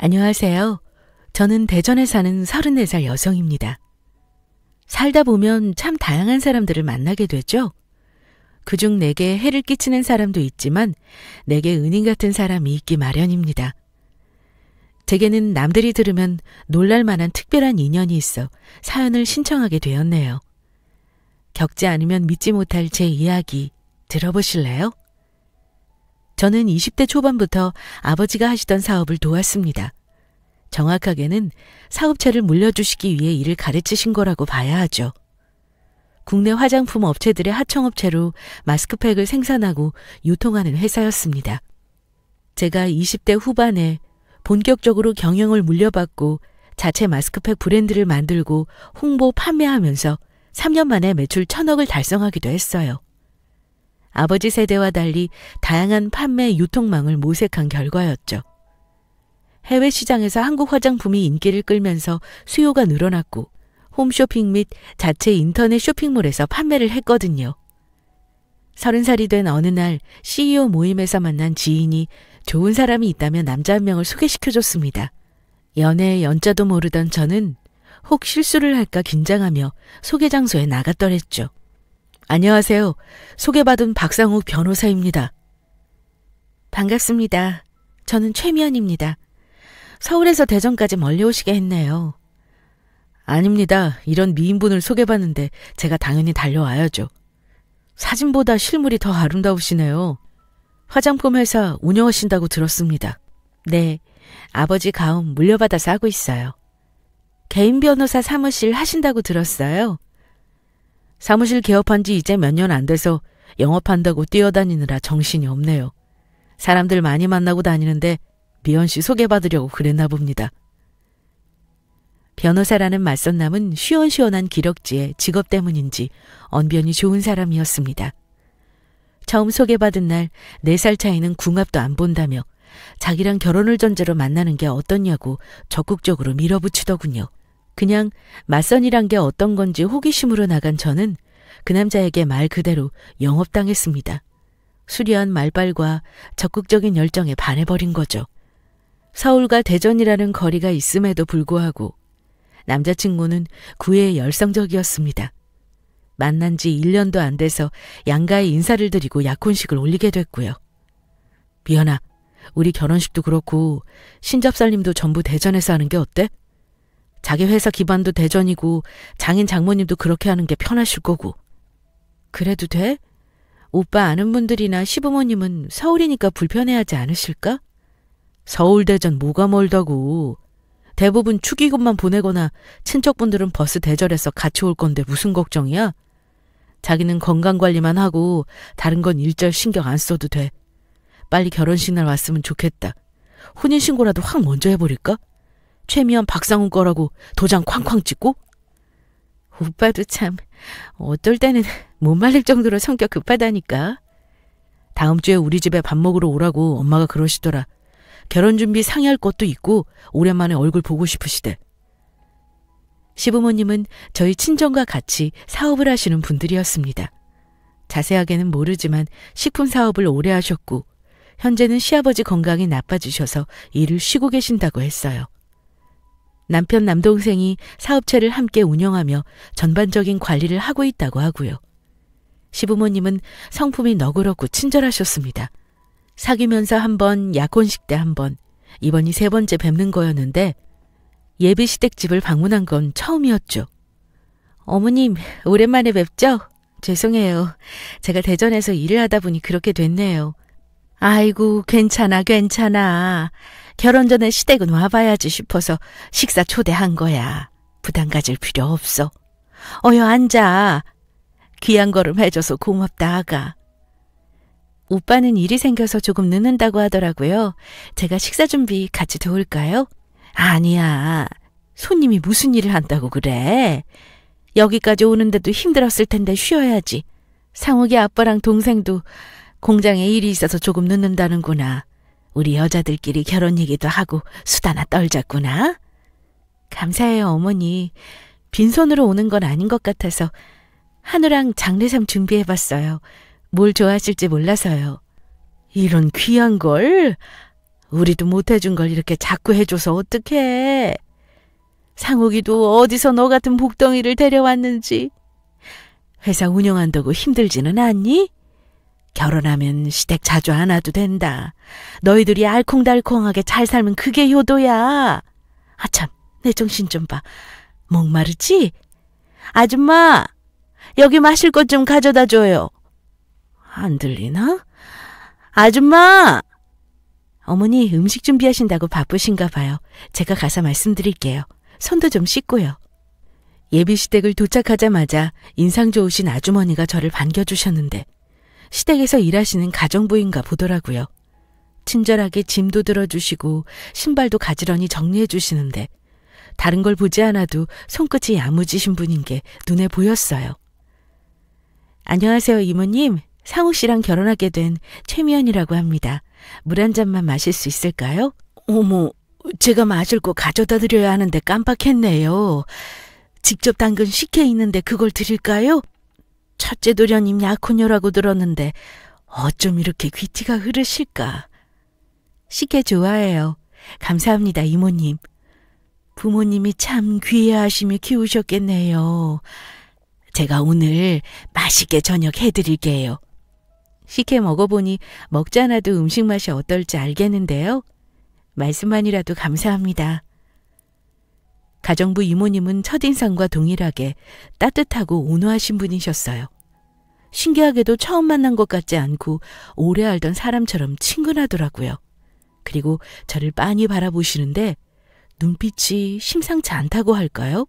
안녕하세요. 저는 대전에 사는 34살 여성입니다. 살다 보면 참 다양한 사람들을 만나게 되죠. 그중 내게 해를 끼치는 사람도 있지만 내게 은인 같은 사람이 있기 마련입니다. 제게는 남들이 들으면 놀랄 만한 특별한 인연이 있어 사연을 신청하게 되었네요. 겪지 않으면 믿지 못할 제 이야기 들어보실래요? 저는 20대 초반부터 아버지가 하시던 사업을 도왔습니다. 정확하게는 사업체를 물려주시기 위해 일을 가르치신 거라고 봐야 하죠. 국내 화장품 업체들의 하청업체로 마스크팩을 생산하고 유통하는 회사였습니다. 제가 20대 후반에 본격적으로 경영을 물려받고 자체 마스크팩 브랜드를 만들고 홍보, 판매하면서 3년 만에 매출 1,000억을 달성하기도 했어요. 아버지 세대와 달리 다양한 판매 유통망을 모색한 결과였죠. 해외 시장에서 한국 화장품이 인기를 끌면서 수요가 늘어났고 홈쇼핑 및 자체 인터넷 쇼핑몰에서 판매를 했거든요. 30살이 된 어느 날 CEO 모임에서 만난 지인이 좋은 사람이 있다면 남자 한 명을 소개시켜줬습니다. 연애의 연자도 모르던 저는 혹 실수를 할까 긴장하며 소개 장소에 나갔더랬죠. 안녕하세요. 소개받은 박상욱 변호사입니다. 반갑습니다. 저는 최미연입니다. 서울에서 대전까지 멀리 오시게 했네요. 아닙니다. 이런 미인분을 소개받는데 제가 당연히 달려와야죠. 사진보다 실물이 더 아름다우시네요. 화장품 회사 운영하신다고 들었습니다. 네, 아버지 가움 물려받아서 하고 있어요. 개인 변호사 사무실 하신다고 들었어요. 사무실 개업한 지 이제 몇 년 안 돼서 영업한다고 뛰어다니느라 정신이 없네요. 사람들 많이 만나고 다니는데 미연 씨 소개받으려고 그랬나 봅니다. 변호사라는 맞선남은 시원시원한 기럭지에 직업 때문인지 언변이 좋은 사람이었습니다. 처음 소개받은 날 4살 차이는 궁합도 안 본다며 자기랑 결혼을 전제로 만나는 게 어떻냐고 적극적으로 밀어붙이더군요. 그냥 맞선이란 게 어떤 건지 호기심으로 나간 저는 그 남자에게 말 그대로 영업당했습니다. 수려한 말발과 적극적인 열정에 반해버린 거죠. 서울과 대전이라는 거리가 있음에도 불구하고 남자친구는 구애에 열성적이었습니다. 만난 지 1년도 안 돼서 양가에 인사를 드리고 약혼식을 올리게 됐고요. 미연아, 우리 결혼식도 그렇고 신접살림도 전부 대전에서 하는 게 어때? 자기 회사 기반도 대전이고 장인 장모님도 그렇게 하는 게 편하실 거고. 그래도 돼? 오빠 아는 분들이나 시부모님은 서울이니까 불편해하지 않으실까? 서울 대전 뭐가 멀다고. 대부분 축의금만 보내거나 친척분들은 버스 대절해서 같이 올 건데 무슨 걱정이야? 자기는 건강관리만 하고 다른 건 일절 신경 안 써도 돼. 빨리 결혼식 날 왔으면 좋겠다. 혼인신고라도 확 먼저 해버릴까? 최미연 박상욱 거라고 도장 쾅쾅 찍고? 오빠도 참 어떨 때는 못 말릴 정도로 성격 급하다니까. 다음 주에 우리 집에 밥 먹으러 오라고 엄마가 그러시더라. 결혼준비 상의할 것도 있고 오랜만에 얼굴 보고 싶으시대. 시부모님은 저희 친정과 같이 사업을 하시는 분들이었습니다. 자세하게는 모르지만 식품 사업을 오래 하셨고 현재는 시아버지 건강이 나빠지셔서 일을 쉬고 계신다고 했어요. 남편 남동생이 사업체를 함께 운영하며 전반적인 관리를 하고 있다고 하고요. 시부모님은 성품이 너그럽고 친절하셨습니다. 사귀면서 한 번, 약혼식 때 한 번, 이번이 3번째 뵙는 거였는데 예비 시댁집을 방문한 건 처음이었죠. 어머님, 오랜만에 뵙죠? 죄송해요. 제가 대전에서 일을 하다 보니 그렇게 됐네요. 아이고, 괜찮아. 결혼 전에 시댁은 와봐야지 싶어서 식사 초대한 거야. 부담 가질 필요 없어. 어여 앉아. 귀한 걸음 해줘서 고맙다, 아가. 오빠는 일이 생겨서 조금 늦는다고 하더라고요. 제가 식사 준비 같이 도울까요? 아니야. 손님이 무슨 일을 한다고 그래. 여기까지 오는데도 힘들었을 텐데 쉬어야지. 상욱이 아빠랑 동생도 공장에 일이 있어서 조금 늦는다는구나. 우리 여자들끼리 결혼 얘기도 하고 수다나 떨자꾸나. 감사해요, 어머니. 빈손으로 오는 건 아닌 것 같아서 한우랑 장례삼 준비해봤어요. 뭘 좋아하실지 몰라서요. 이런 귀한 걸? 우리도 못해준 걸 이렇게 자꾸 해줘서 어떡해. 상욱이도 어디서 너 같은 복덩이를 데려왔는지. 회사 운영한다고 힘들지는 않니? 결혼하면 시댁 자주 안 와도 된다. 너희들이 알콩달콩하게 잘 살면 그게 효도야. 아참, 내 정신 좀 봐. 목마르지? 아줌마, 여기 마실 것 좀 가져다 줘요. 안 들리나? 아줌마! 어머니 음식 준비하신다고 바쁘신가 봐요. 제가 가서 말씀드릴게요. 손도 좀 씻고요. 예비시댁을 도착하자마자 인상 좋으신 아주머니가 저를 반겨주셨는데 시댁에서 일하시는 가정부인가 보더라고요. 친절하게 짐도 들어주시고 신발도 가지런히 정리해 주시는데 다른 걸 보지 않아도 손끝이 야무지신 분인 게 눈에 보였어요. 안녕하세요, 이모님. 상욱 씨랑 결혼하게 된 최미연이라고 합니다. 물 한 잔만 마실 수 있을까요? 어머, 제가 마실 거 가져다 드려야 하는데 깜빡했네요. 직접 담근 식혜 있는데 그걸 드릴까요? 첫째 도련님 약혼녀라고 들었는데 어쩜 이렇게 귀티가 흐르실까? 식혜 좋아해요. 감사합니다, 이모님. 부모님이 참 귀해하시며 키우셨겠네요. 제가 오늘 맛있게 저녁 해드릴게요. 식혜 먹어보니 먹지 않아도 음식 맛이 어떨지 알겠는데요. 말씀만이라도 감사합니다. 가정부 이모님은 첫인상과 동일하게 따뜻하고 온화하신 분이셨어요. 신기하게도 처음 만난 것 같지 않고 오래 알던 사람처럼 친근하더라고요. 그리고 저를 빤히 바라보시는데 눈빛이 심상치 않다고 할까요?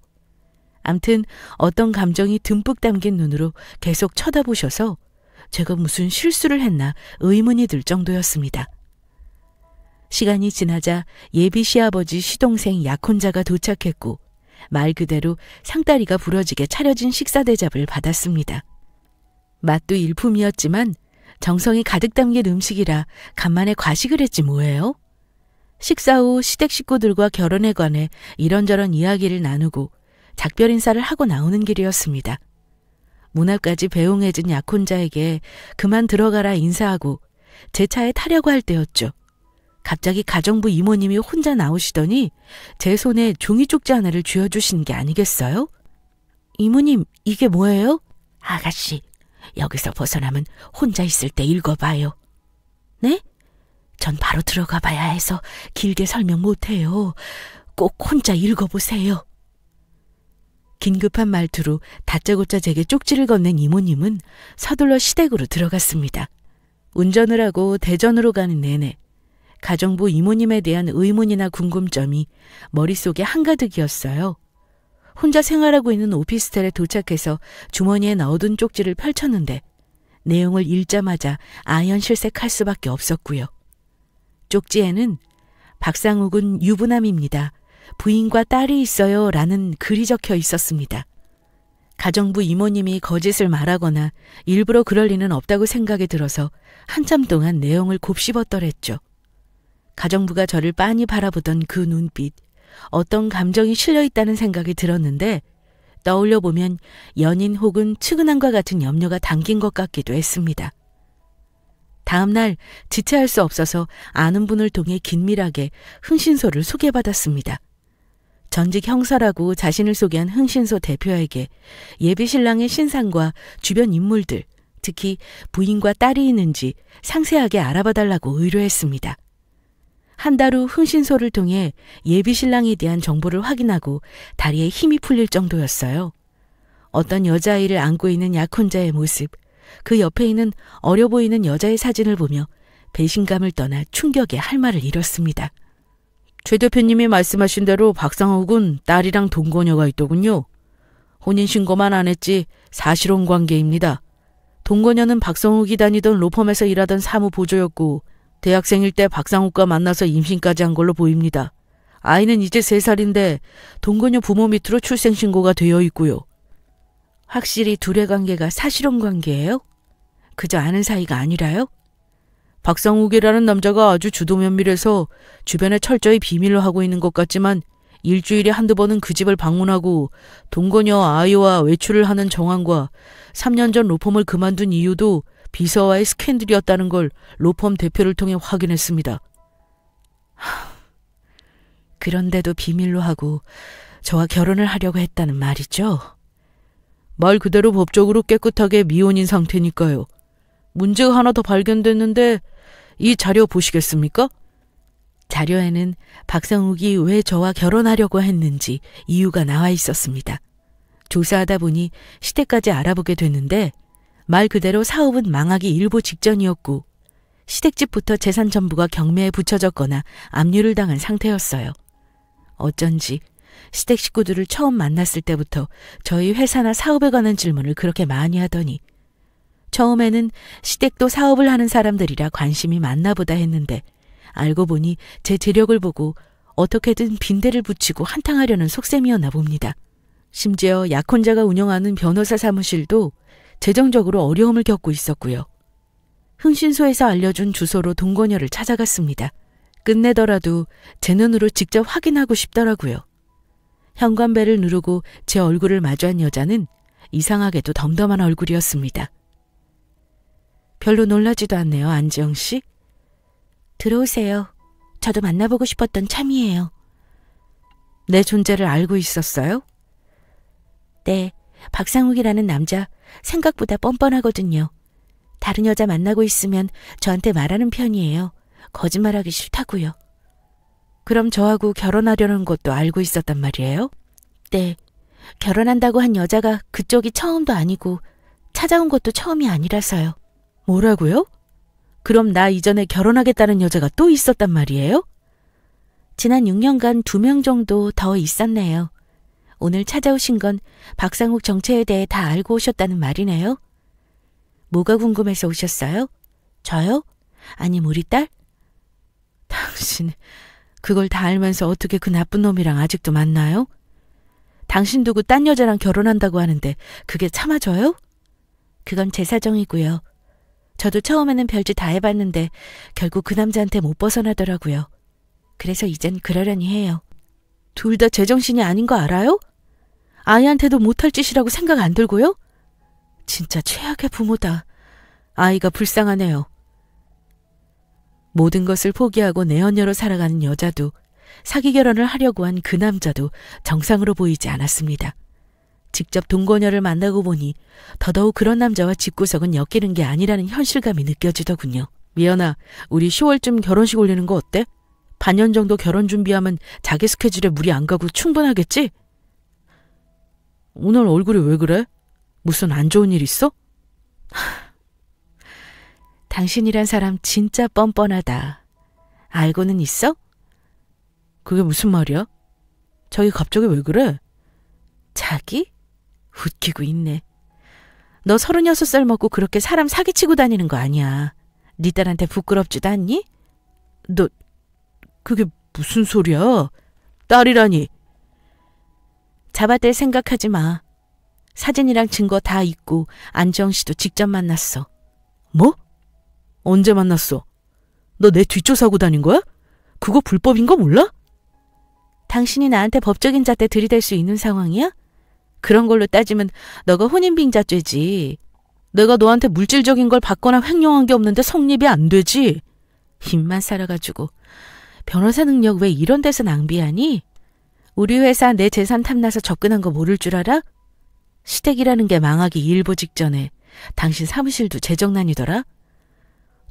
암튼 어떤 감정이 듬뿍 담긴 눈으로 계속 쳐다보셔서 제가 무슨 실수를 했나 의문이 들 정도였습니다. 시간이 지나자 예비 시아버지 시동생 약혼자가 도착했고 말 그대로 상다리가 부러지게 차려진 식사 대접을 받았습니다. 맛도 일품이었지만 정성이 가득 담긴 음식이라 간만에 과식을 했지 뭐예요. 식사 후 시댁 식구들과 결혼에 관해 이런저런 이야기를 나누고 작별 인사를 하고 나오는 길이었습니다. 문 앞까지 배웅해준 약혼자에게 그만 들어가라 인사하고 제 차에 타려고 할 때였죠. 갑자기 가정부 이모님이 혼자 나오시더니 제 손에 종이 쪽지 하나를 쥐어주신 게 아니겠어요? 이모님, 이게 뭐예요? 아가씨, 여기서 벗어나면 혼자 있을 때 읽어봐요. 네? 전 바로 들어가 봐야 해서 길게 설명 못해요. 꼭 혼자 읽어보세요. 긴급한 말투로 다짜고짜 제게 쪽지를 건넨 이모님은 서둘러 시댁으로 들어갔습니다. 운전을 하고 대전으로 가는 내내 가정부 이모님에 대한 의문이나 궁금점이 머릿속에 한가득이었어요. 혼자 생활하고 있는 오피스텔에 도착해서 주머니에 넣어둔 쪽지를 펼쳤는데 내용을 읽자마자 아연실색할 수밖에 없었고요. 쪽지에는 박상욱은 유부남입니다. 부인과 딸이 있어요 라는 글이 적혀 있었습니다. 가정부 이모님이 거짓을 말하거나 일부러 그럴 리는 없다고 생각이 들어서 한참 동안 내용을 곱씹었더랬죠. 가정부가 저를 빤히 바라보던 그 눈빛, 어떤 감정이 실려있다는 생각이 들었는데 떠올려 보면 연인 혹은 측은함과 같은 염려가 담긴 것 같기도 했습니다. 다음 날 지체할 수 없어서 아는 분을 통해 긴밀하게 흥신소를 소개받았습니다. 전직 형사라고 자신을 소개한 흥신소 대표에게 예비 신랑의 신상과 주변 인물들, 특히 부인과 딸이 있는지 상세하게 알아봐달라고 의뢰했습니다. 한 달 후 흥신소를 통해 예비 신랑에 대한 정보를 확인하고 다리에 힘이 풀릴 정도였어요. 어떤 여자아이를 안고 있는 약혼자의 모습, 그 옆에 있는 어려 보이는 여자의 사진을 보며 배신감을 떠나 충격에 할 말을 잃었습니다. 최 대표님이 말씀하신 대로 박상욱은 딸이랑 동거녀가 있더군요. 혼인신고만 안 했지 사실혼 관계입니다. 동거녀는 박상욱이 다니던 로펌에서 일하던 사무보조였고 대학생일 때 박상욱과 만나서 임신까지 한 걸로 보입니다. 아이는 이제 3살인데 동거녀 부모 밑으로 출생신고가 되어 있고요. 확실히 둘의 관계가 사실혼 관계예요? 그저 아는 사이가 아니라요? 박상욱이라는 남자가 아주 주도면밀해서 주변에 철저히 비밀로 하고 있는 것 같지만 일주일에 한두 번은 그 집을 방문하고 동거녀 아이와 외출을 하는 정황과 3년 전 로펌을 그만둔 이유도 비서와의 스캔들이었다는 걸 로펌 대표를 통해 확인했습니다. 그런데도 비밀로 하고 저와 결혼을 하려고 했다는 말이죠? 말 그대로 법적으로 깨끗하게 미혼인 상태니까요. 문제가 하나 더 발견됐는데 이 자료 보시겠습니까? 자료에는 박상욱이 왜 저와 결혼하려고 했는지 이유가 나와 있었습니다. 조사하다 보니 시댁까지 알아보게 됐는데 말 그대로 사업은 망하기 일보 직전이었고 시댁집부터 재산 전부가 경매에 붙여졌거나 압류를 당한 상태였어요. 어쩐지 시댁 식구들을 처음 만났을 때부터 저희 회사나 사업에 관한 질문을 그렇게 많이 하더니 처음에는 시댁도 사업을 하는 사람들이라 관심이 많나 보다 했는데 알고 보니 제 재력을 보고 어떻게든 빈대를 붙이고 한탕하려는 속셈이었나 봅니다. 심지어 약혼자가 운영하는 변호사 사무실도 재정적으로 어려움을 겪고 있었고요. 흥신소에서 알려준 주소로 동거녀를 찾아갔습니다. 끝내더라도 제 눈으로 직접 확인하고 싶더라고요. 현관벨을 누르고 제 얼굴을 마주한 여자는 이상하게도 덤덤한 얼굴이었습니다. 별로 놀라지도 않네요, 안지영 씨. 들어오세요. 저도 만나보고 싶었던 참이에요. 내 존재를 알고 있었어요? 네, 박상욱이라는 남자 생각보다 뻔뻔하거든요. 다른 여자 만나고 있으면 저한테 말하는 편이에요. 거짓말하기 싫다고요. 그럼 저하고 결혼하려는 것도 알고 있었단 말이에요? 네, 결혼한다고 한 여자가 그쪽이 처음도 아니고 찾아온 것도 처음이 아니라서요. 뭐라고요? 그럼 나 이전에 결혼하겠다는 여자가 또 있었단 말이에요? 지난 6년간 2명 정도 더 있었네요. 오늘 찾아오신 건 박상욱 정체에 대해 다 알고 오셨다는 말이네요. 뭐가 궁금해서 오셨어요? 저요? 아님 우리 딸? 당신 그걸 다 알면서 어떻게 그 나쁜 놈이랑 아직도 만나요? 당신 두고 딴 여자랑 결혼한다고 하는데 그게 참아져요? 그건 제 사정이고요. 저도 처음에는 별짓 다 해봤는데 결국 그 남자한테 못 벗어나더라고요. 그래서 이젠 그러려니 해요. 둘 다 제정신이 아닌 거 알아요? 아이한테도 못할 짓이라고 생각 안 들고요? 진짜 최악의 부모다. 아이가 불쌍하네요. 모든 것을 포기하고 내연녀로 살아가는 여자도 사기 결혼을 하려고 한 그 남자도 정상으로 보이지 않았습니다. 직접 동거녀를 만나고 보니 더더욱 그런 남자와 집구석은 엮이는 게 아니라는 현실감이 느껴지더군요. 미연아, 우리 10월쯤 결혼식 올리는 거 어때? 반년 정도 결혼 준비하면 자기 스케줄에 무리 안 가고 충분하겠지? 오늘 얼굴이 왜 그래? 무슨 안 좋은 일 있어? 당신이란 사람 진짜 뻔뻔하다. 알고는 있어? 그게 무슨 말이야? 자기 갑자기 왜 그래? 자기? 웃기고 있네. 너 36살 먹고 그렇게 사람 사기치고 다니는 거 아니야. 네 딸한테 부끄럽지도 않니? 너 그게 무슨 소리야? 딸이라니. 잡아댈 생각하지 마. 사진이랑 증거 다 있고 안지영 씨도 직접 만났어. 뭐? 언제 만났어? 너 내 뒷조사하고 다닌 거야? 그거 불법인 거 몰라? 당신이 나한테 법적인 잣대 들이댈 수 있는 상황이야? 그런 걸로 따지면 너가 혼인빙자죄지. 내가 너한테 물질적인 걸 받거나 횡령한 게 없는데 성립이 안 되지. 입만 살아가지고. 변호사 능력 왜 이런 데서 낭비하니? 우리 회사 내 재산 탐나서 접근한 거 모를 줄 알아? 시댁이라는 게 망하기 일보 직전에 당신 사무실도 재정난이더라?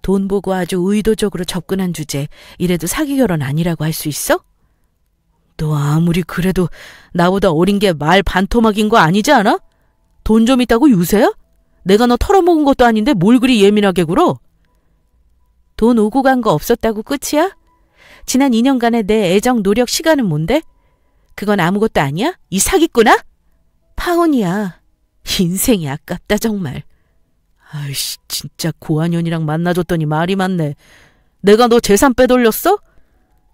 돈 보고 아주 의도적으로 접근한 주제 이래도 사기 결혼 아니라고 할 수 있어? 너 아무리 그래도 나보다 어린 게 말 반토막인 거 아니지 않아? 돈 좀 있다고 유세야? 내가 너 털어먹은 것도 아닌데 뭘 그리 예민하게 굴어? 돈 오고 간 거 없었다고 끝이야? 지난 2년간의 내 애정, 노력, 시간은 뭔데? 그건 아무것도 아니야? 이 사기꾼아? 파혼이야. 인생이 아깝다 정말. 아이씨, 진짜 고한현이랑 만나줬더니 말이 많네. 내가 너 재산 빼돌렸어?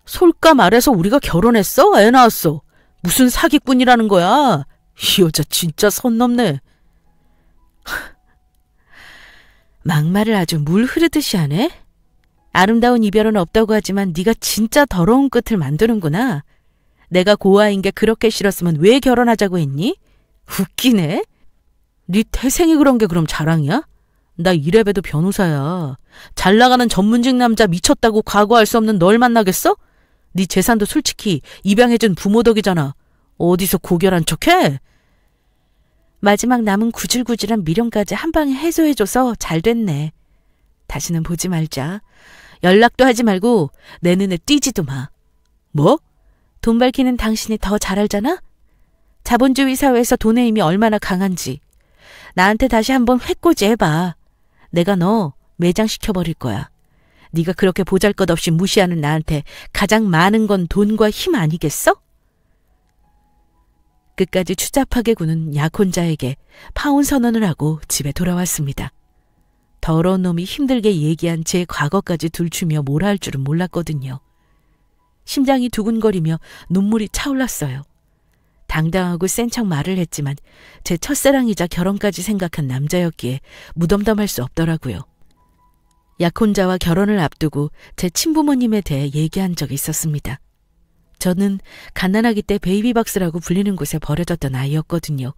솔까 말해서 우리가 결혼했어? 애 낳았어? 무슨 사기꾼이라는 거야? 이 여자 진짜 선 넘네. 막말을 아주 물 흐르듯이 하네? 아름다운 이별은 없다고 하지만 네가 진짜 더러운 끝을 만드는구나. 내가 고아인 게 그렇게 싫었으면 왜 결혼하자고 했니? 웃기네. 네 태생이 그런 게 그럼 자랑이야? 나 이래봬도 변호사야. 잘 나가는 전문직 남자 미쳤다고 과거할 수 없는 널 만나겠어? 네 재산도 솔직히 입양해준 부모 덕이잖아. 어디서 고결한 척해? 마지막 남은 구질구질한 미련까지 한 방에 해소해줘서 잘 됐네. 다시는 보지 말자. 연락도 하지 말고 내 눈에 띄지도 마. 뭐? 돈 밝히는 당신이 더 잘 알잖아? 자본주의 사회에서 돈의 힘이 얼마나 강한지. 나한테 다시 한번 회꼬지 해봐. 내가 너 매장시켜버릴 거야. 네가 그렇게 보잘것없이 무시하는 나한테 가장 많은 건 돈과 힘 아니겠어? 끝까지 추잡하게 구는 약혼자에게 파혼 선언을 하고 집에 돌아왔습니다. 더러운 놈이 힘들게 얘기한 제 과거까지 들추며 뭘 할 줄은 몰랐거든요. 심장이 두근거리며 눈물이 차올랐어요. 당당하고 센 척 말을 했지만 제 첫사랑이자 결혼까지 생각한 남자였기에 무덤덤할 수 없더라고요. 약혼자와 결혼을 앞두고 제 친부모님에 대해 얘기한 적이 있었습니다. 저는 갓난아기 때 베이비박스라고 불리는 곳에 버려졌던 아이였거든요.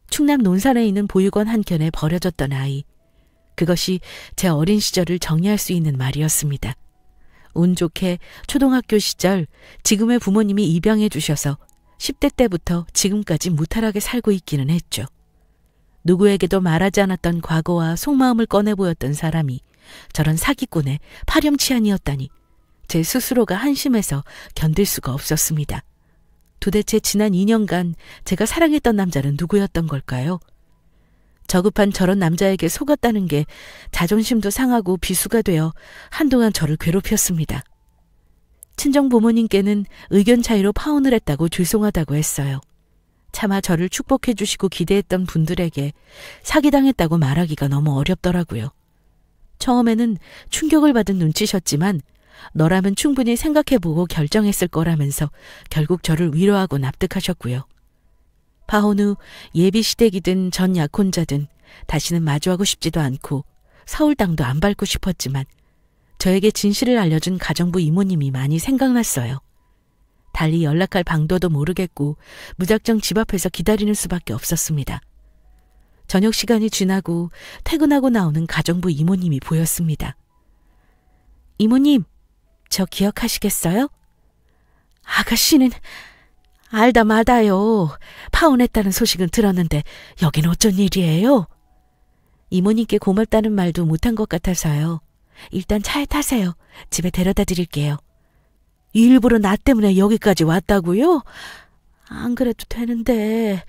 충남 논산에 있는 보육원 한켠에 버려졌던 아이. 그것이 제 어린 시절을 정리할 수 있는 말이었습니다. 운 좋게 초등학교 시절 지금의 부모님이 입양해 주셔서 10대 때부터 지금까지 무탈하게 살고 있기는 했죠. 누구에게도 말하지 않았던 과거와 속마음을 꺼내 보였던 사람이 저런 사기꾼의 파렴치한이었다니 제 스스로가 한심해서 견딜 수가 없었습니다. 도대체 지난 2년간 제가 사랑했던 남자는 누구였던 걸까요? 저급한 저런 남자에게 속았다는 게 자존심도 상하고 비수가 되어 한동안 저를 괴롭혔습니다. 친정 부모님께는 의견 차이로 파혼을 했다고 죄송하다고 했어요. 차마 저를 축복해 주시고 기대했던 분들에게 사기당했다고 말하기가 너무 어렵더라고요. 처음에는 충격을 받은 눈치셨지만 너라면 충분히 생각해보고 결정했을 거라면서 결국 저를 위로하고 납득하셨고요. 파혼 후 예비시댁이든 전 약혼자든 다시는 마주하고 싶지도 않고 서울 땅도 안 밟고 싶었지만 저에게 진실을 알려준 가정부 이모님이 많이 생각났어요. 달리 연락할 방도도 모르겠고 무작정 집 앞에서 기다리는 수밖에 없었습니다. 저녁 시간이 지나고 퇴근하고 나오는 가정부 이모님이 보였습니다. 이모님, 저 기억하시겠어요? 아가씨는 알다 마다요. 파혼했다는 소식은 들었는데 여긴 어쩐 일이에요? 이모님께 고맙다는 말도 못한 것 같아서요. 일단 차에 타세요. 집에 데려다 드릴게요. 일부러 나 때문에 여기까지 왔다고요? 안 그래도 되는데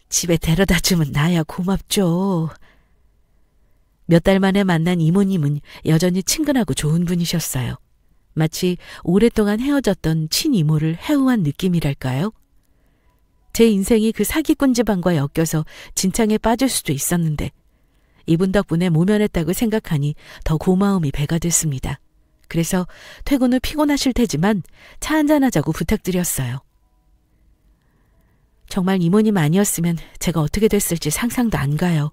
집에 데려다 주면 나야 고맙죠. 몇 달 만에 만난 이모님은 여전히 친근하고 좋은 분이셨어요. 마치 오랫동안 헤어졌던 친이모를 해우한 느낌이랄까요? 제 인생이 그 사기꾼 집안과 엮여서 진창에 빠질 수도 있었는데 이분 덕분에 모면했다고 생각하니 더 고마움이 배가 됐습니다. 그래서 퇴근 후 피곤하실 테지만 차 한잔하자고 부탁드렸어요. 정말 이모님 아니었으면 제가 어떻게 됐을지 상상도 안 가요.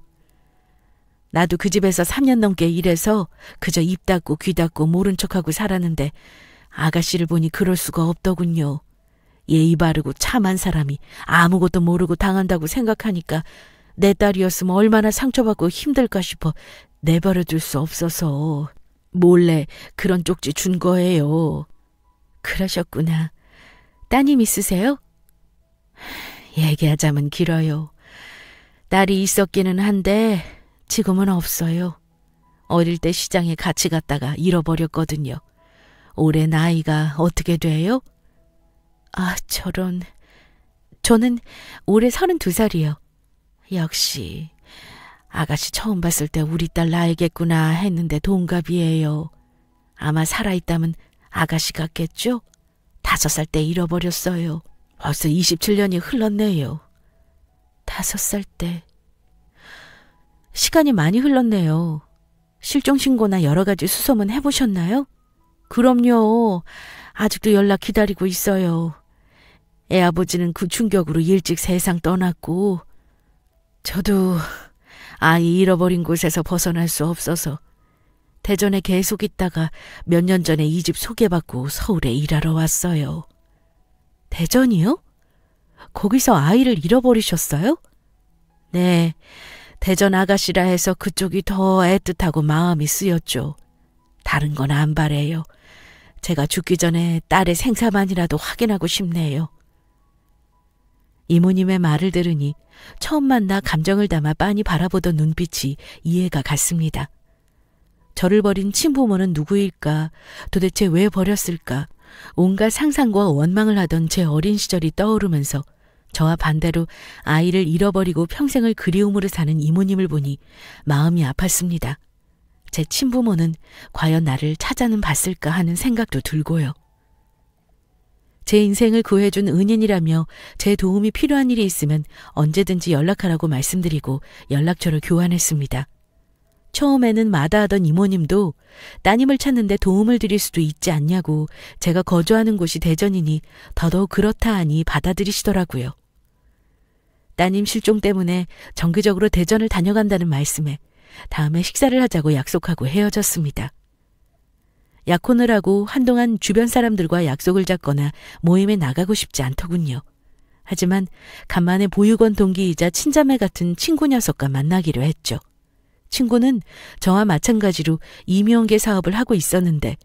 나도 그 집에서 3년 넘게 일해서 그저 입 닫고 귀 닫고 모른 척하고 살았는데 아가씨를 보니 그럴 수가 없더군요. 예의 바르고 참한 사람이 아무것도 모르고 당한다고 생각하니까 내 딸이었으면 얼마나 상처받고 힘들까 싶어 내버려둘 수 없어서 몰래 그런 쪽지 준 거예요. 그러셨구나. 따님 있으세요? 얘기하자면 길어요. 딸이 있었기는 한데 지금은 없어요. 어릴 때 시장에 같이 갔다가 잃어버렸거든요. 올해 나이가 어떻게 돼요? 아, 저런. 저는 올해 32살이요. 역시 아가씨 처음 봤을 때 우리 딸 나이겠구나 했는데 동갑이에요. 아마 살아있다면 아가씨 같겠죠? 5살 때 잃어버렸어요. 벌써 27년이 흘렀네요. 5살 때. 시간이 많이 흘렀네요. 실종신고나 여러 가지 수소문 해보셨나요? 그럼요. 아직도 연락 기다리고 있어요. 애아버지는 그 충격으로 일찍 세상 떠났고 저도 아이 잃어버린 곳에서 벗어날 수 없어서 대전에 계속 있다가 몇 년 전에 이 집 소개받고 서울에 일하러 왔어요. 대전이요? 거기서 아이를 잃어버리셨어요? 네. 대전 아가씨라 해서 그쪽이 더 애틋하고 마음이 쓰였죠. 다른 건 안 바래요. 제가 죽기 전에 딸의 생사만이라도 확인하고 싶네요. 이모님의 말을 들으니 처음 만나 감정을 담아 빤히 바라보던 눈빛이 이해가 갔습니다. 저를 버린 친부모는 누구일까? 도대체 왜 버렸을까? 온갖 상상과 원망을 하던 제 어린 시절이 떠오르면서 저와 반대로 아이를 잃어버리고 평생을 그리움으로 사는 이모님을 보니 마음이 아팠습니다. 제 친부모는 과연 나를 찾아는 봤을까 하는 생각도 들고요. 제 인생을 구해준 은인이라며 제 도움이 필요한 일이 있으면 언제든지 연락하라고 말씀드리고 연락처를 교환했습니다. 처음에는 마다하던 이모님도 따님을 찾는데 도움을 드릴 수도 있지 않냐고 제가 거주하는 곳이 대전이니 더더욱 그렇다 하니 받아들이시더라고요. 따님 실종 때문에 정기적으로 대전을 다녀간다는 말씀에 다음에 식사를 하자고 약속하고 헤어졌습니다. 약혼을 하고 한동안 주변 사람들과 약속을 잡거나 모임에 나가고 싶지 않더군요. 하지만 간만에 보육원 동기이자 친자매 같은 친구 녀석과 만나기로 했죠. 친구는 저와 마찬가지로 임용계 사업을 하고 있었는데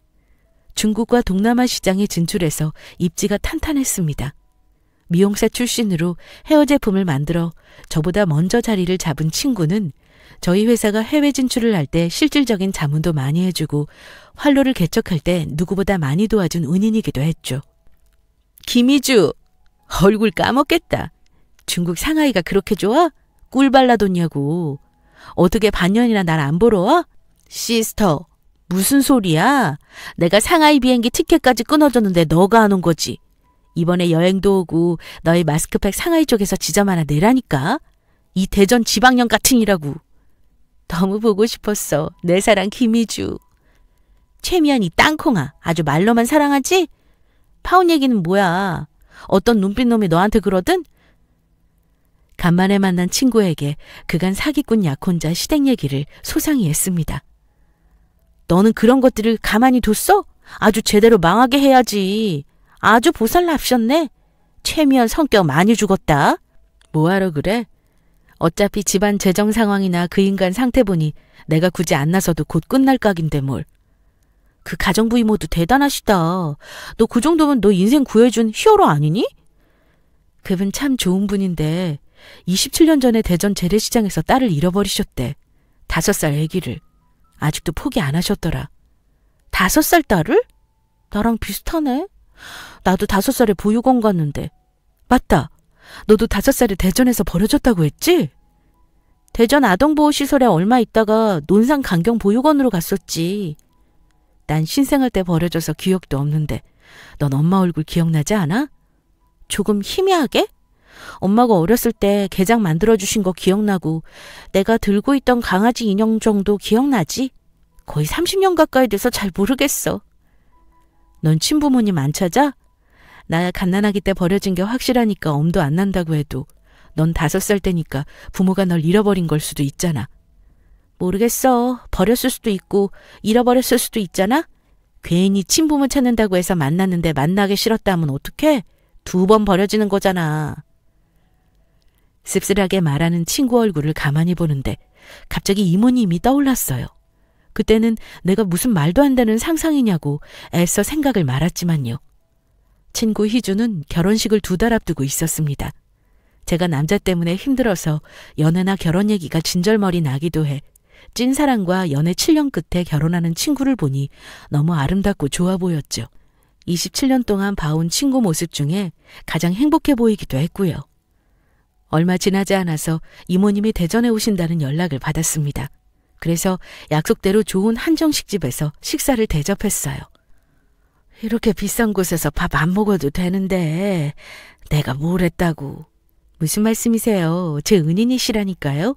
중국과 동남아 시장에 진출해서 입지가 탄탄했습니다. 미용사 출신으로 헤어 제품을 만들어 저보다 먼저 자리를 잡은 친구는 저희 회사가 해외 진출을 할 때 실질적인 자문도 많이 해주고 활로를 개척할 때 누구보다 많이 도와준 은인이기도 했죠. 김희주, 얼굴 까먹겠다. 중국 상하이가 그렇게 좋아? 꿀 발라뒀냐고. 어떻게 반년이나 날 안 보러 와? 시스터, 무슨 소리야? 내가 상하이 비행기 티켓까지 끊어줬는데 너가 안 온 거지. 이번에 여행도 오고 너희 마스크팩 상하이 쪽에서 지점 하나 내라니까. 이 대전 지방령 같으니라고. 너무 보고 싶었어. 내 사랑 김희주. 최미연 이 땅콩아. 아주 말로만 사랑하지? 파혼 얘기는 뭐야? 어떤 눈빛 놈이 너한테 그러든? 간만에 만난 친구에게 그간 사기꾼 약혼자 시댁 얘기를 소상히 했습니다. 너는 그런 것들을 가만히 뒀어? 아주 제대로 망하게 해야지. 아주 보살납셨네. 최미연 성격 많이 죽었다. 뭐하러 그래? 어차피 집안 재정 상황이나 그 인간 상태 보니 내가 굳이 안 나서도 곧 끝날 각인데 뭘. 그 가정부 이모도 대단하시다. 너 그 정도면 너 인생 구해준 히어로 아니니? 그분 참 좋은 분인데 27년 전에 대전 재래시장에서 딸을 잃어버리셨대. 5살 아기를. 아직도 포기 안 하셨더라. 5살 딸을? 나랑 비슷하네. 나도 5살에 보육원 갔는데. 맞다. 너도 5살에 대전에서 버려졌다고 했지? 대전 아동보호시설에 얼마 있다가 논산 강경보육원으로 갔었지. 난 신생할 때 버려져서 기억도 없는데 넌 엄마 얼굴 기억나지 않아? 조금 희미하게? 엄마가 어렸을 때 게장 만들어주신 거 기억나고 내가 들고 있던 강아지 인형 정도 기억나지? 거의 30년 가까이 돼서 잘 모르겠어. 넌 친부모님 안 찾아? 나 갓난아기 때 버려진 게 확실하니까 엄도 안 난다고 해도 넌 5살 때니까 부모가 널 잃어버린 걸 수도 있잖아. 모르겠어. 버렸을 수도 있고 잃어버렸을 수도 있잖아. 괜히 친부모 찾는다고 해서 만났는데 만나기 싫었다 하면 어떡해? 2번 버려지는 거잖아. 씁쓸하게 말하는 친구 얼굴을 가만히 보는데 갑자기 이모님이 떠올랐어요. 그때는 내가 무슨 말도 안 되는 상상이냐고 애써 생각을 말았지만요. 친구 희주는 결혼식을 2달 앞두고 있었습니다. 제가 남자 때문에 힘들어서 연애나 결혼 얘기가 진절머리 나기도 해 찐사랑과 연애 7년 끝에 결혼하는 친구를 보니 너무 아름답고 좋아 보였죠. 27년 동안 봐온 친구 모습 중에 가장 행복해 보이기도 했고요. 얼마 지나지 않아서 이모님이 대전에 오신다는 연락을 받았습니다. 그래서 약속대로 좋은 한정식 집에서 식사를 대접했어요. 이렇게 비싼 곳에서 밥 안 먹어도 되는데 내가 뭘 했다고. 무슨 말씀이세요? 제 은인이시라니까요.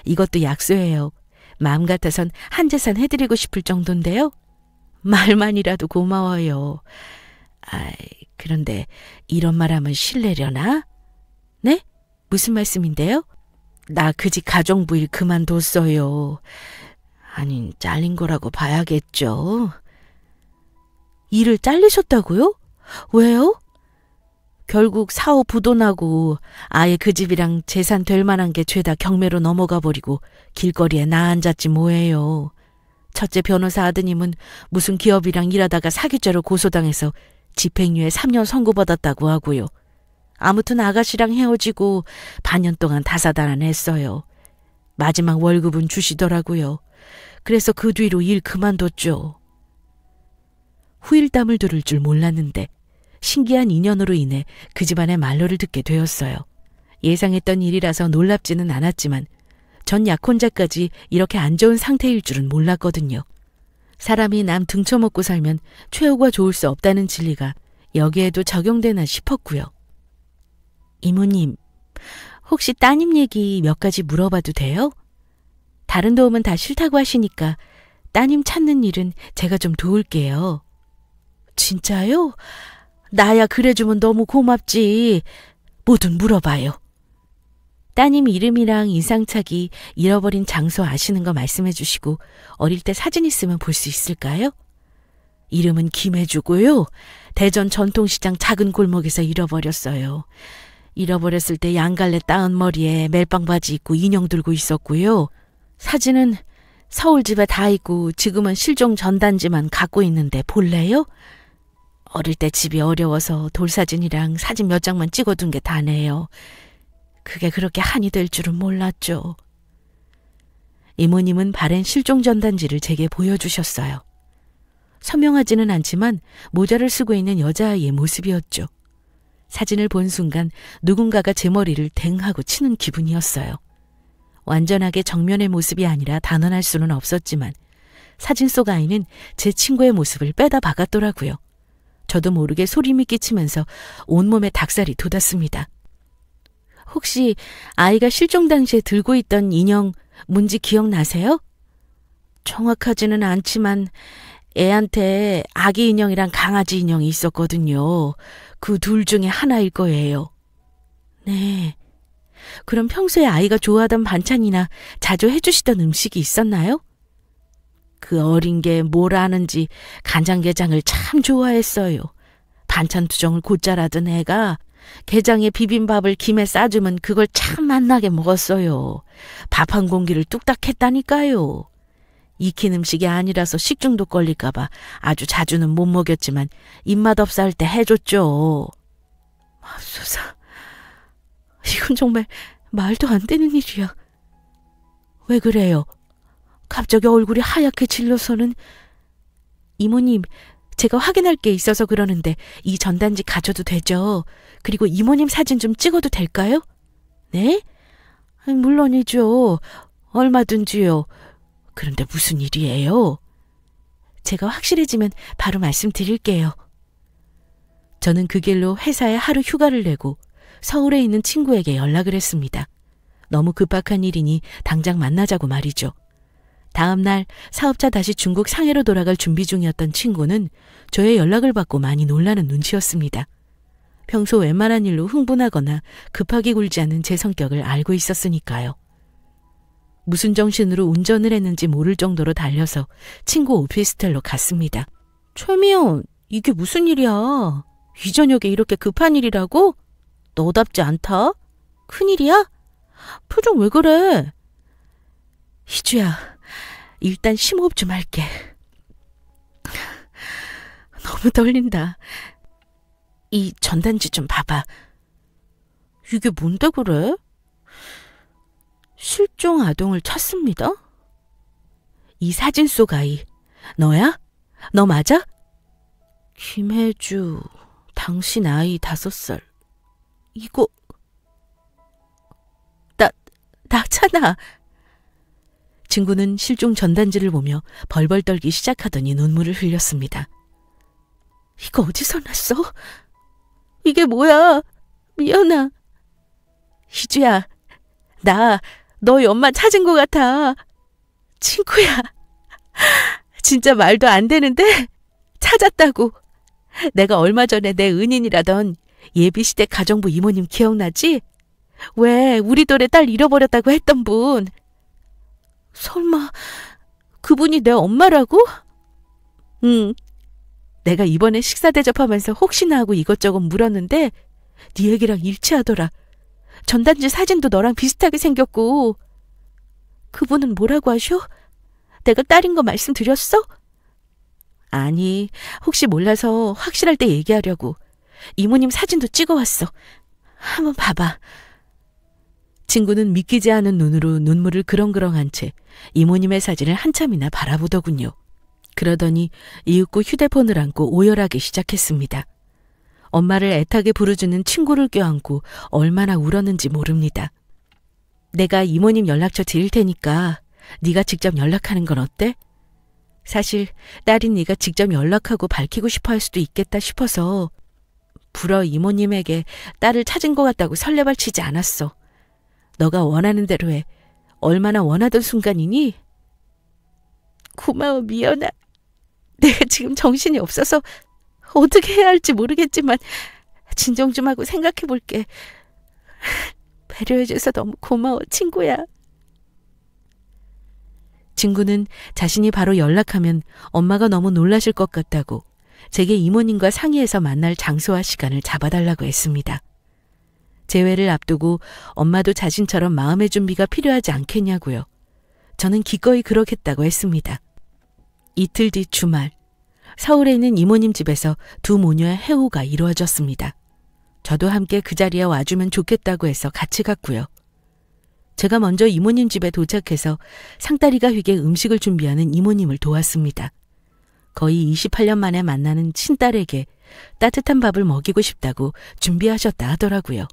이것도 약소예요. 마음 같아선 한재산 해드리고 싶을 정도인데요. 말만이라도 고마워요. 그런데 이런 말하면 실례려나? 네? 무슨 말씀인데요? 나 그 집 가정부 일 그만뒀어요. 아니, 잘린 거라고 봐야겠죠. 일을 잘리셨다고요? 왜요? 결국 사후 부도나고 아예 그 집이랑 재산 될 만한 게 죄다 경매로 넘어가 버리고 길거리에 나 앉았지 뭐예요. 첫째 변호사 아드님은 무슨 기업이랑 일하다가 사기죄로 고소당해서 집행유예 3년 선고받았다고 하고요. 아무튼 아가씨랑 헤어지고 반년 동안 다사다난했어요. 마지막 월급은 주시더라고요. 그래서 그 뒤로 일 그만뒀죠. 후일담을 들을 줄 몰랐는데 신기한 인연으로 인해 그 집안의 말로를 듣게 되었어요. 예상했던 일이라서 놀랍지는 않았지만 전 약혼자까지 이렇게 안 좋은 상태일 줄은 몰랐거든요. 사람이 남 등쳐먹고 살면 최후가 좋을 수 없다는 진리가 여기에도 적용되나 싶었고요. 이모님, 혹시 따님 얘기 몇 가지 물어봐도 돼요? 다른 도움은 다 싫다고 하시니까 따님 찾는 일은 제가 좀 도울게요. 진짜요? 나야 그래주면 너무 고맙지. 뭐든 물어봐요. 따님 이름이랑 인상착의, 잃어버린 장소 아시는 거 말씀해 주시고 어릴 때 사진 있으면 볼 수 있을까요? 이름은 김혜주고요. 대전 전통시장 작은 골목에서 잃어버렸어요. 잃어버렸을 때 양갈래 따은 머리에 멜빵 바지 입고 인형 들고 있었고요. 사진은 서울 집에 다 있고 지금은 실종 전단지만 갖고 있는데 볼래요? 어릴 때 집이 어려워서 돌사진이랑 사진 몇 장만 찍어둔 게 다네요. 그게 그렇게 한이 될 줄은 몰랐죠. 이모님은 바랜 실종 전단지를 제게 보여주셨어요. 선명하지는 않지만 모자를 쓰고 있는 여자아이의 모습이었죠. 사진을 본 순간 누군가가 제 머리를 댕 하고 치는 기분이었어요. 완전하게 정면의 모습이 아니라 단언할 수는 없었지만 사진 속 아이는 제 친구의 모습을 빼다 박았더라고요. 저도 모르게 소림이 끼치면서 온몸에 닭살이 돋았습니다. 혹시 아이가 실종 당시에 들고 있던 인형 뭔지 기억나세요? 정확하지는 않지만 애한테 아기 인형이랑 강아지 인형이 있었거든요. 그 둘 중에 하나일 거예요. 네. 그럼 평소에 아이가 좋아하던 반찬이나 자주 해주시던 음식이 있었나요? 그 어린 게 뭘 아는지 간장게장을 참 좋아했어요. 반찬 투정을 곧잘 하던 애가 게장에 비빔밥을 김에 싸주면 그걸 참 맛나게 먹었어요. 밥 한 공기를 뚝딱 했다니까요. 익힌 음식이 아니라서 식중독 걸릴까봐 아주 자주는 못 먹였지만 입맛 없어 할 때 해줬죠. 맙소사, 이건 정말 말도 안 되는 일이야. 왜 그래요? 갑자기 얼굴이 하얗게 질려서는. 이모님, 제가 확인할 게 있어서 그러는데 이 전단지 가져도 되죠? 그리고 이모님 사진 좀 찍어도 될까요? 네? 물론이죠. 얼마든지요. 그런데 무슨 일이에요? 제가 확실해지면 바로 말씀드릴게요. 저는 그 길로 회사에 하루 휴가를 내고 서울에 있는 친구에게 연락을 했습니다. 너무 급박한 일이니 당장 만나자고 말이죠. 다음 날 사업자 다시 중국 상해로 돌아갈 준비 중이었던 친구는 저의 연락을 받고 많이 놀라는 눈치였습니다. 평소 웬만한 일로 흥분하거나 급하게 굴지 않는 제 성격을 알고 있었으니까요. 무슨 정신으로 운전을 했는지 모를 정도로 달려서 친구 오피스텔로 갔습니다. 최미연, 이게 무슨 일이야? 이 저녁에 이렇게 급한 일이라고? 너답지 않다? 큰일이야? 표정 왜 그래? 희주야, 일단 심호흡 좀 할게. 너무 떨린다. 이 전단지 좀 봐봐. 이게 뭔데 그래? 실종 아동을 찾습니다. 이 사진 속 아이 너야? 너 맞아? 김혜주, 당신 아이 5살. 이거 나잖아. 친구는 실종 전단지를 보며 벌벌 떨기 시작하더니 눈물을 흘렸습니다. 이거 어디서 났어? 이게 뭐야? 미연아. 희주야, 너희 엄마 찾은 것 같아. 친구야, 진짜 말도 안 되는데 찾았다고. 내가 얼마 전에 내 은인이라던 예비시대 가정부 이모님 기억나지? 왜 우리 돌에 딸 잃어버렸다고 했던 분. 설마 그분이 내 엄마라고? 응. 내가 이번에 식사 대접하면서 혹시나 하고 이것저것 물었는데 네 얘기랑 일치하더라. 전단지 사진도 너랑 비슷하게 생겼고. 그분은 뭐라고 하셔? 내가 딸인 거 말씀드렸어? 아니, 혹시 몰라서 확실할 때 얘기하려고. 이모님 사진도 찍어왔어. 한번 봐봐. 친구는 믿기지 않은 눈으로 눈물을 그렁그렁한 채 이모님의 사진을 한참이나 바라보더군요. 그러더니 이윽고 휴대폰을 안고 오열하기 시작했습니다. 엄마를 애타게 부르주는 친구를 껴안고 얼마나 울었는지 모릅니다. 내가 이모님 연락처 드릴 테니까 네가 직접 연락하는 건 어때? 사실 딸인 네가 직접 연락하고 밝히고 싶어 할 수도 있겠다 싶어서 불어 이모님에게 딸을 찾은 것 같다고 설레발치지 않았어. 너가 원하는 대로 해. 얼마나 원하던 순간이니? 고마워, 미연아. 내가 지금 정신이 없어서 어떻게 해야 할지 모르겠지만 진정 좀 하고 생각해 볼게. 배려해줘서 너무 고마워, 친구야. 친구는 자신이 바로 연락하면 엄마가 너무 놀라실 것 같다고 제게 이모님과 상의해서 만날 장소와 시간을 잡아달라고 했습니다. 재회를 앞두고 엄마도 자신처럼 마음의 준비가 필요하지 않겠냐고요. 저는 기꺼이 그러겠다고 했습니다. 이틀 뒤 주말, 서울에 있는 이모님 집에서 두 모녀의 해오가 이루어졌습니다. 저도 함께 그 자리에 와주면 좋겠다고 해서 같이 갔고요. 제가 먼저 이모님 집에 도착해서 상다리가 휘게 음식을 준비하는 이모님을 도왔습니다. 거의 28년 만에 만나는 친딸에게 따뜻한 밥을 먹이고 싶다고 준비하셨다 하더라고요.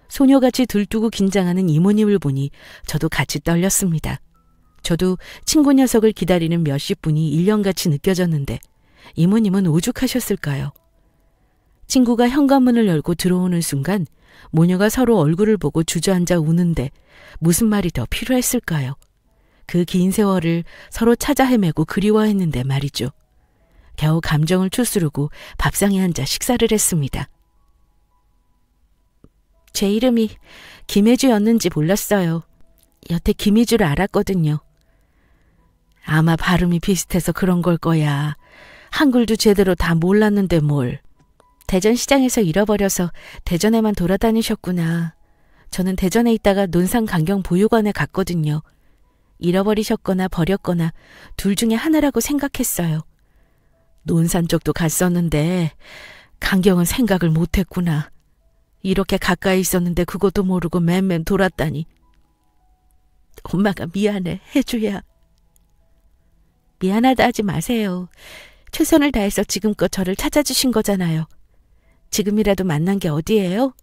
소녀같이 들뜨고 긴장하는 이모님을 보니 저도 같이 떨렸습니다. 저도 친구 녀석을 기다리는 몇십 분이 1년같이 느껴졌는데 이모님은 오죽하셨을까요? 친구가 현관문을 열고 들어오는 순간 모녀가 서로 얼굴을 보고 주저앉아 우는데 무슨 말이 더 필요했을까요? 그 긴 세월을 서로 찾아 헤매고 그리워했는데 말이죠. 겨우 감정을 추스르고 밥상에 앉아 식사를 했습니다. 제 이름이 김혜주였는지 몰랐어요. 여태 김희주를 알았거든요. 아마 발음이 비슷해서 그런 걸 거야. 한글도 제대로 다 몰랐는데 뭘. 대전시장에서 잃어버려서 대전에만 돌아다니셨구나. 저는 대전에 있다가 논산강경보육원에 갔거든요. 잃어버리셨거나 버렸거나 둘 중에 하나라고 생각했어요. 논산 쪽도 갔었는데 강경은 생각을 못했구나. 이렇게 가까이 있었는데 그것도 모르고 맴맴 돌았다니. 엄마가 미안해, 혜주야. 미안하다 하지 마세요. 최선을 다해서 지금껏 저를 찾아주신 거잖아요. 지금이라도 만난 게 어디예요?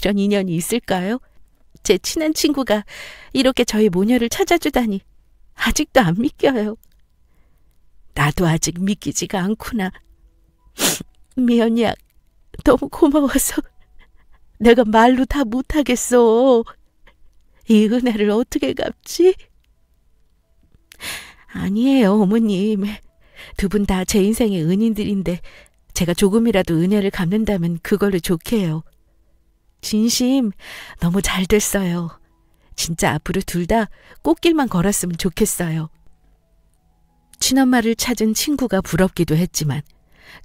이런 인연이 있을까요? 제 친한 친구가 이렇게 저희 모녀를 찾아주다니 아직도 안 믿겨요. 나도 아직 믿기지가 않구나. 미연이야, 너무 고마워서 내가 말로 다 못하겠어. 이 은혜를 어떻게 갚지? 아니에요, 어머님. 두 분 다 제 인생의 은인들인데 제가 조금이라도 은혜를 갚는다면 그걸로 좋게 해요. 진심 너무 잘 됐어요. 진짜 앞으로 둘 다 꽃길만 걸었으면 좋겠어요. 친엄마를 찾은 친구가 부럽기도 했지만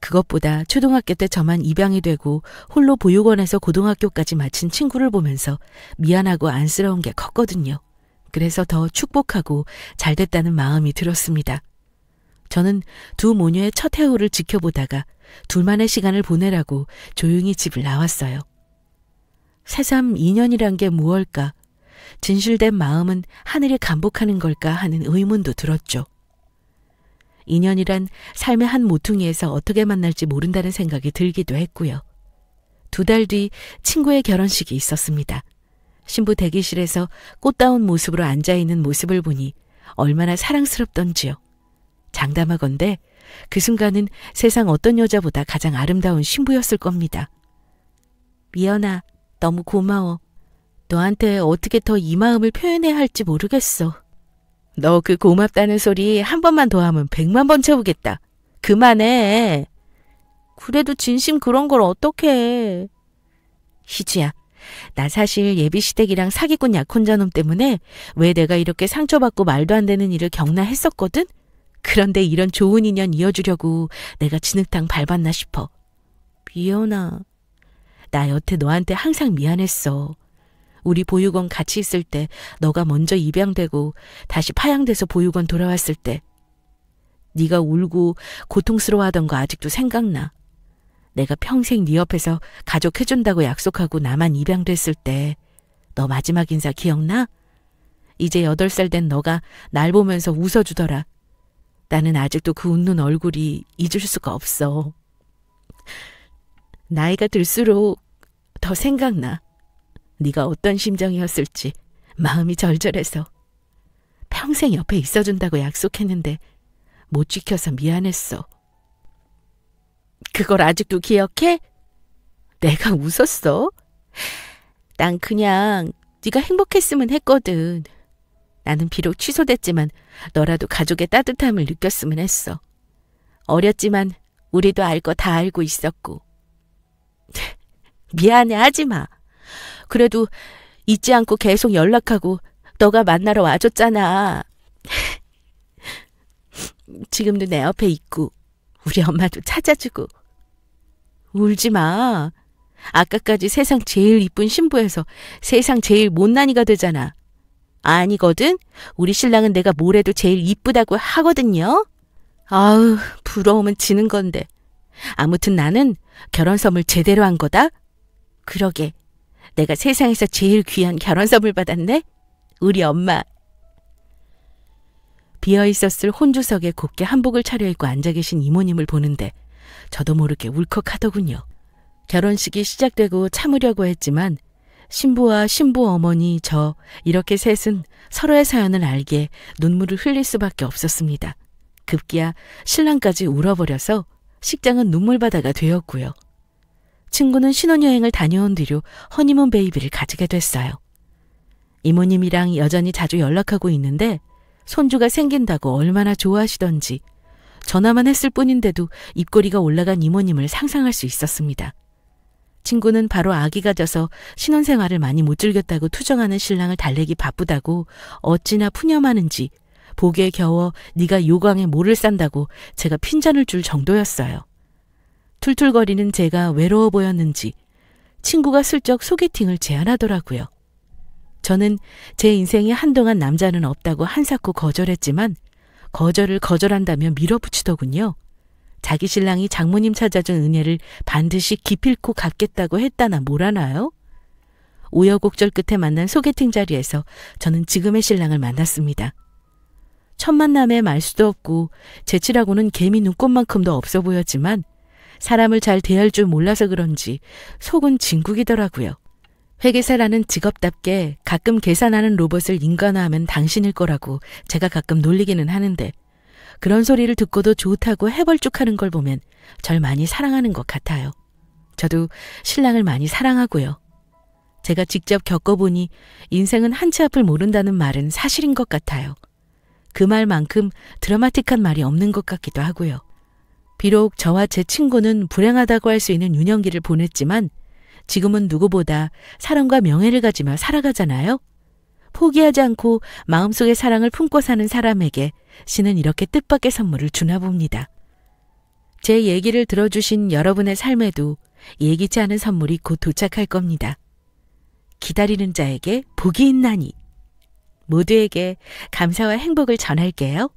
그것보다 초등학교 때 저만 입양이 되고 홀로 보육원에서 고등학교까지 마친 친구를 보면서 미안하고 안쓰러운 게 컸거든요. 그래서 더 축복하고 잘 됐다는 마음이 들었습니다. 저는 두 모녀의 첫 해오를 지켜보다가 둘만의 시간을 보내라고 조용히 집을 나왔어요. 새삼 인연이란 게 무엇일까? 진실된 마음은 하늘이 감복하는 걸까 하는 의문도 들었죠. 인연이란 삶의 한 모퉁이에서 어떻게 만날지 모른다는 생각이 들기도 했고요. 2달 뒤 친구의 결혼식이 있었습니다. 신부 대기실에서 꽃다운 모습으로 앉아있는 모습을 보니 얼마나 사랑스럽던지요. 장담하건대 그 순간은 세상 어떤 여자보다 가장 아름다운 신부였을 겁니다. 미연아, 너무 고마워. 너한테 어떻게 더 이 마음을 표현해야 할지 모르겠어. 너 그 고맙다는 소리 한 번만 더 하면 100만 번 채우겠다. 그만해. 그래도 진심 그런 걸 어떡해. 희주야, 나 사실 예비시댁이랑 사기꾼 약혼자놈 때문에 왜 내가 이렇게 상처받고 말도 안 되는 일을 겪나 했었거든? 그런데 이런 좋은 인연 이어주려고 내가 진흙탕 밟았나 싶어. 미연아, 나 여태 너한테 항상 미안했어. 우리 보육원 같이 있을 때 너가 먼저 입양되고 다시 파양돼서 보육원 돌아왔을 때 네가 울고 고통스러워하던 거 아직도 생각나. 내가 평생 네 옆에서 가족 해준다고 약속하고 나만 입양됐을 때 너 마지막 인사 기억나? 이제 8살 된 너가 날 보면서 웃어주더라. 나는 아직도 그 웃는 얼굴이 잊을 수가 없어. 나이가 들수록 더 생각나. 네가 어떤 심정이었을지 마음이 절절해서. 평생 옆에 있어준다고 약속했는데 못 지켜서 미안했어. 그걸 아직도 기억해? 내가 웃었어? 난 그냥 네가 행복했으면 했거든. 나는 비록 취소됐지만 너라도 가족의 따뜻함을 느꼈으면 했어. 어렸지만 우리도 알 거 다 알고 있었고. 미안해 하지 마. 그래도 잊지 않고 계속 연락하고 너가 만나러 와줬잖아. 지금도 내 옆에 있고 우리 엄마도 찾아주고. 울지 마. 아까까지 세상 제일 이쁜 신부에서 세상 제일 못난이가 되잖아. 아니거든. 우리 신랑은 내가 뭘 해도 제일 이쁘다고 하거든요. 아우, 부러우면 지는 건데. 아무튼 나는 결혼 선물 제대로 한 거다. 그러게. 내가 세상에서 제일 귀한 결혼 선물 받았네. 우리 엄마. 비어있었을 혼주석에 곱게 한복을 차려입고 앉아 계신 이모님을 보는데 저도 모르게 울컥하더군요. 결혼식이 시작되고 참으려고 했지만 신부와 신부 어머니, 저 이렇게 셋은 서로의 사연을 알게 눈물을 흘릴 수밖에 없었습니다. 급기야 신랑까지 울어버려서 식장은 눈물바다가 되었고요. 친구는 신혼여행을 다녀온 뒤로 허니문 베이비를 가지게 됐어요. 이모님이랑 여전히 자주 연락하고 있는데 손주가 생긴다고 얼마나 좋아하시던지 전화만 했을 뿐인데도 입꼬리가 올라간 이모님을 상상할 수 있었습니다. 친구는 바로 아기가 져서 신혼생활을 많이 못 즐겼다고 투정하는 신랑을 달래기 바쁘다고 어찌나 푸념하는지 보기에 겨워 네가 요강에 모를 싼다고 제가 핀잔을 줄 정도였어요. 툴툴거리는 제가 외로워 보였는지 친구가 슬쩍 소개팅을 제안하더라고요. 저는 제 인생에 한동안 남자는 없다고 한사코 거절했지만 거절을 거절한다며 밀어붙이더군요. 자기 신랑이 장모님 찾아준 은혜를 반드시 기필코 갚겠다고 했다나 뭐라나요? 우여곡절 끝에 만난 소개팅 자리에서 저는 지금의 신랑을 만났습니다. 첫 만남에 말수도 없고 재치라고는 개미 눈꽃만큼도 없어 보였지만 사람을 잘 대할 줄 몰라서 그런지 속은 진국이더라고요. 회계사라는 직업답게 가끔 계산하는 로봇을 인간화하면 당신일 거라고 제가 가끔 놀리기는 하는데 그런 소리를 듣고도 좋다고 해벌쭉하는 걸 보면 절 많이 사랑하는 것 같아요. 저도 신랑을 많이 사랑하고요. 제가 직접 겪어보니 인생은 한치 앞을 모른다는 말은 사실인 것 같아요. 그 말만큼 드라마틱한 말이 없는 것 같기도 하고요. 비록 저와 제 친구는 불행하다고 할 수 있는 유년기를 보냈지만 지금은 누구보다 사랑과 명예를 가지며 살아가잖아요. 포기하지 않고 마음속의 사랑을 품고 사는 사람에게 신은 이렇게 뜻밖의 선물을 주나 봅니다. 제 얘기를 들어주신 여러분의 삶에도 예기치 않은 선물이 곧 도착할 겁니다. 기다리는 자에게 복이 있나니. 모두에게 감사와 행복을 전할게요.